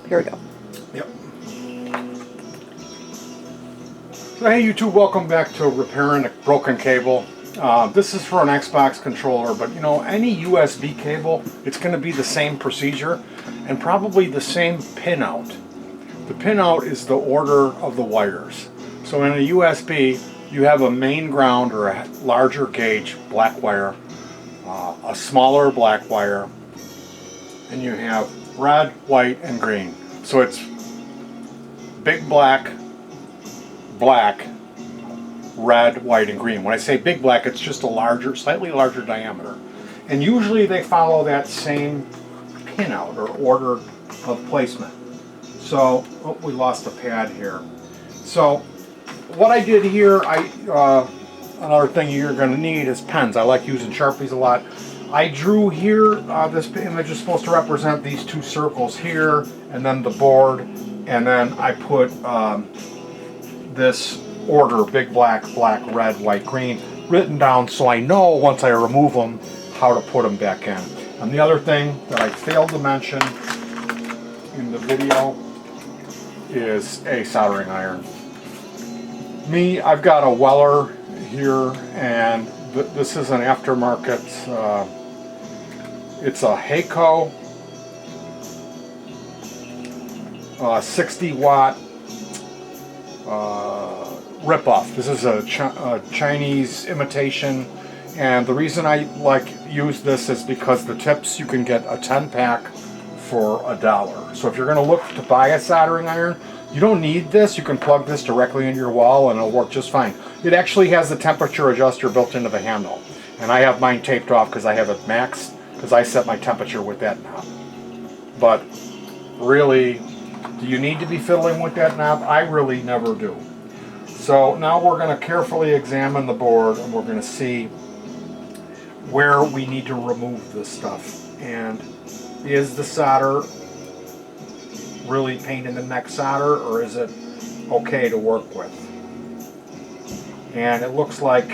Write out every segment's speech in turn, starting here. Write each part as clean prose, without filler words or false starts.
Here we go. Yep. So hey YouTube, welcome back to Repairing a Broken Cable. This is for an Xbox controller, but you know, any USB cable, it's going to be the same procedure and probably the same pinout. The pinout is the order of the wires. So in a USB, you have a main ground or a larger gauge black wire, a smaller black wire, and you have red, white, and green. So it's big black, black, red, white, and green. When I say big black, it's just a larger, slightly larger diameter. And usually they follow that same pinout or order of placement. So, oh, we lost a pad here. So, what I did here, another thing you're going to need is pens. I like using Sharpies a lot. I drew here, this image is supposed to represent these two circles here, and then the board, and then I put this order, big black, black, red, white, green, written down so I know once I remove them how to put them back in. And the other thing that I failed to mention in the video is a soldering iron. I've got a Weller here, and this is an aftermarket, it's a Hakko 60 watt rip-off. This is a Chinese imitation, and the reason I use this is because the tips, you can get a 10-pack for $1. So if you're going to look to buy a soldering iron, you don't need this. You can plug this directly into your wall and it'll work just fine. It actually has the temperature adjuster built into the handle, and I have mine taped off because I have it maxed because I set my temperature with that knob. But really, do you need to be fiddling with that knob? I really never do. So now we're going to carefully examine the board and we're going to see where we need to remove this stuff. And is the solder really pain in the neck solder, or is it okay to work with? And it looks like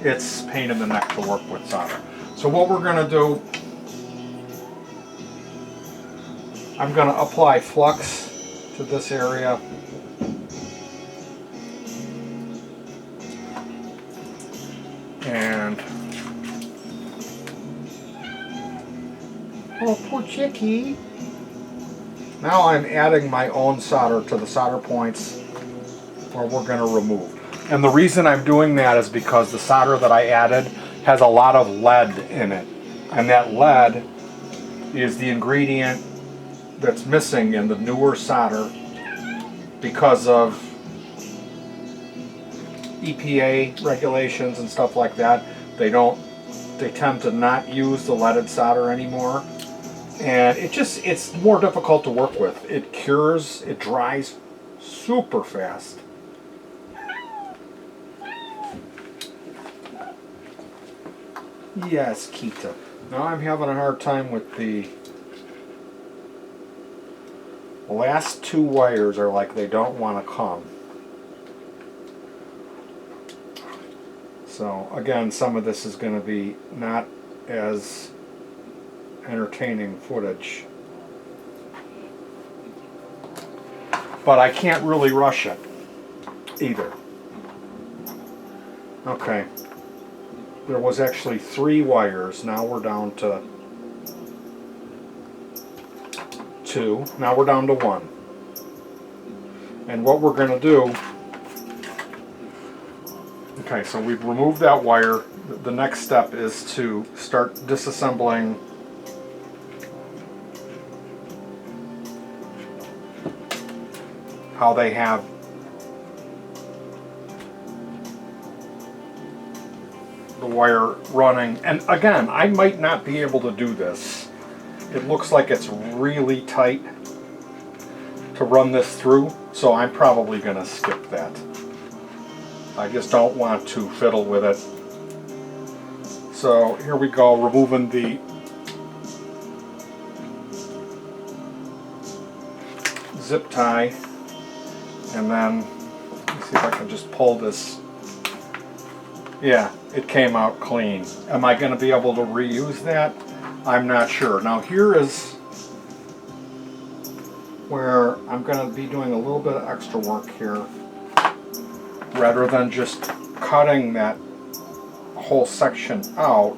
it's pain in the neck to work with solder. So what we're going to do, I'm going to apply flux to this area. And oh, poor chickie. Now I'm adding my own solder to the solder points where we're going to remove. And the reason I'm doing that is because the solder that I added has a lot of lead in it. And that lead is the ingredient that's missing in the newer solder because of EPA regulations and stuff like that. They tend to not use the leaded solder anymore. And it's more difficult to work with. It cures, it dries super fast. Yes, Kita. Now I'm having a hard time with the last two wires are like they don't want to come. So again, some of this is going to be not as entertaining footage. But I can't really rush it either. Okay. There was actually 3 wires. Now we're down to 2. Now we're down to 1. And what we're going to do, okay, so we've removed that wire. The next step is to start disassembling how they have the wire running. And again, I might not be able to do this. It looks like it's really tight to run this through, so I'm probably going to skip that. I just don't want to fiddle with it. So here we go, removing the zip tie, and then let's see if I can just pull this Yeah, it came out clean. Am I going to be able to reuse that? I'm not sure. Now here is where I'm going to be doing a little bit of extra work here, rather than just cutting that whole section out.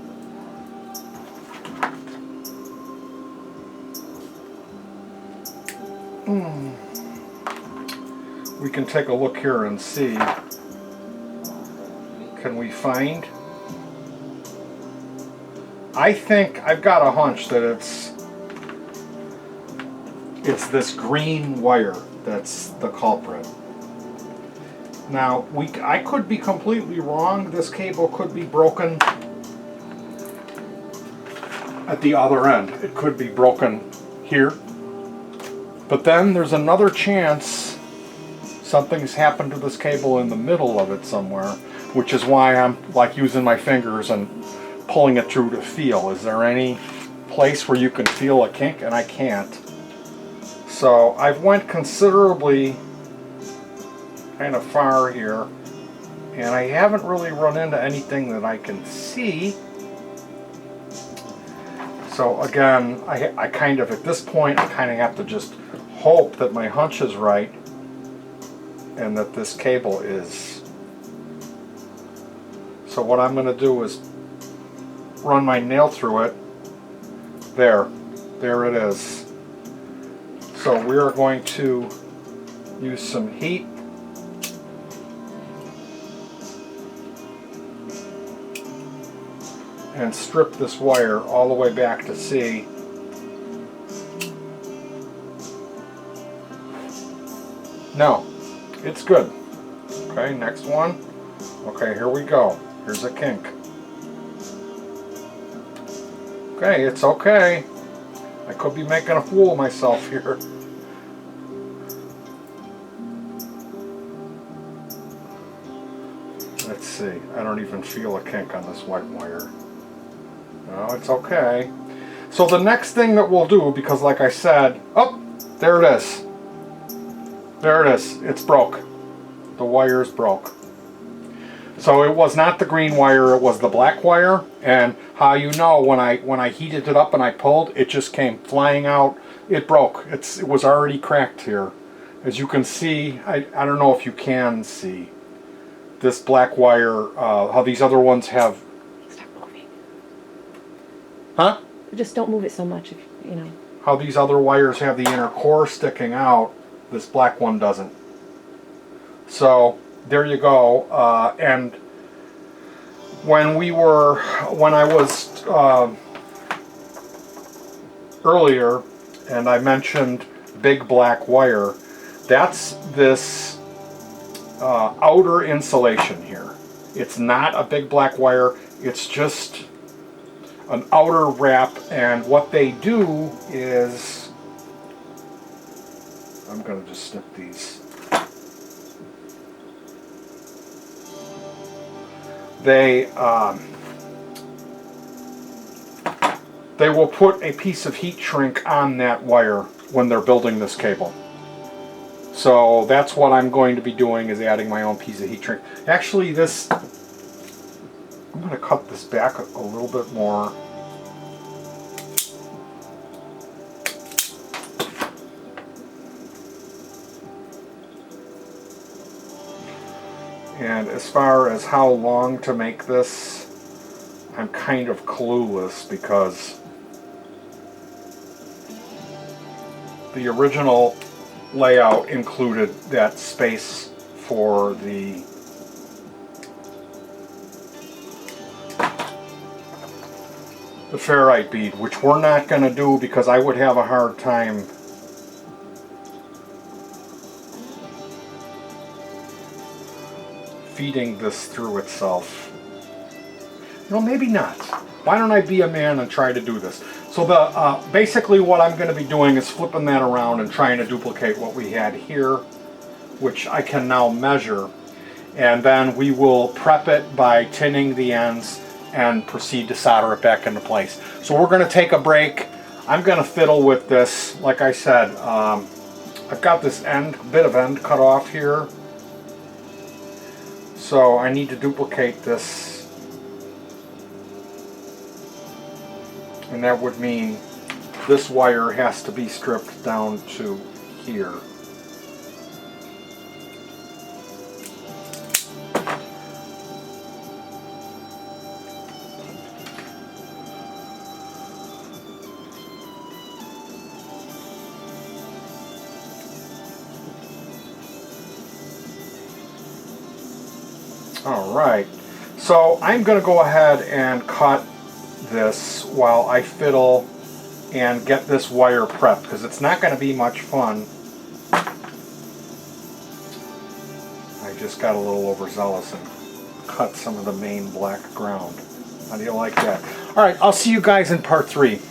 We can take a look here and see. Can we find? I think I've got a hunch that it's this green wire that's the culprit. Now I could be completely wrong. This cable could be broken at the other end. It could be broken here. But then there's another chance something's happened to this cable in the middle of it somewhere, which is why I'm like using my fingers and pulling it through to feel. Is there any place where you can feel a kink? And I can't. So I've went considerably kind of far here, and I haven't really run into anything that I can see. So again, I kind of, at this point, I kind of have to just hope that my hunch is right and that this cable is. So what I'm going to do is run my nail through it. There it is. So we are going to use some heat and strip this wire all the way back to C. No, it's good. Okay, next one. Okay, here we go. Here's a kink. Okay, it's okay. I could be making a fool of myself here. Let's see. I don't even feel a kink on this white wire. No, it's okay. So the next thing that we'll do, because like I said, oh, there it is. There it is. It's broke. The wire's broke. So it was not the green wire, it was the black wire. And how you know, when I heated it up and I pulled, it just came flying out. It broke. It was already cracked here. As you can see, I don't know if you can see this black wire, how these other ones have. Stop moving. Huh? Just don't move it so much, if you know. How these other wires have the inner core sticking out, this black one doesn't. So there you go. And when I was earlier, and I mentioned big black wire, that's this outer insulation here. It's not a big black wire, it's just an outer wrap, and what they do is, I'm going to just snip these. They will put a piece of heat shrink on that wire when they're building this cable. So that's what I'm going to be doing, is adding my own piece of heat shrink. Actually, this, I'm going to cut this back a little bit more. And as far as how long to make this, I'm kind of clueless, because the original layout included that space for the ferrite bead, which we're not going to do because I would have a hard time feeding this through itself. No, maybe not. Why don't I be a man and try to do this? So the basically what I'm going to be doing is flipping that around and trying to duplicate what we had here, which I can now measure, and then we will prep it by tinning the ends and proceed to solder it back into place. So we're going to take a break. I'm going to fiddle with this. Like I said, I've got this bit of end cut off here, so I need to duplicate this And that would mean this wire has to be stripped down to here. Alright, so I'm going to go ahead and cut this while I fiddle and get this wire prepped, because it's not going to be much fun. I just got a little overzealous and cut some of the main black ground. How do you like that? Alright, I'll see you guys in part 3.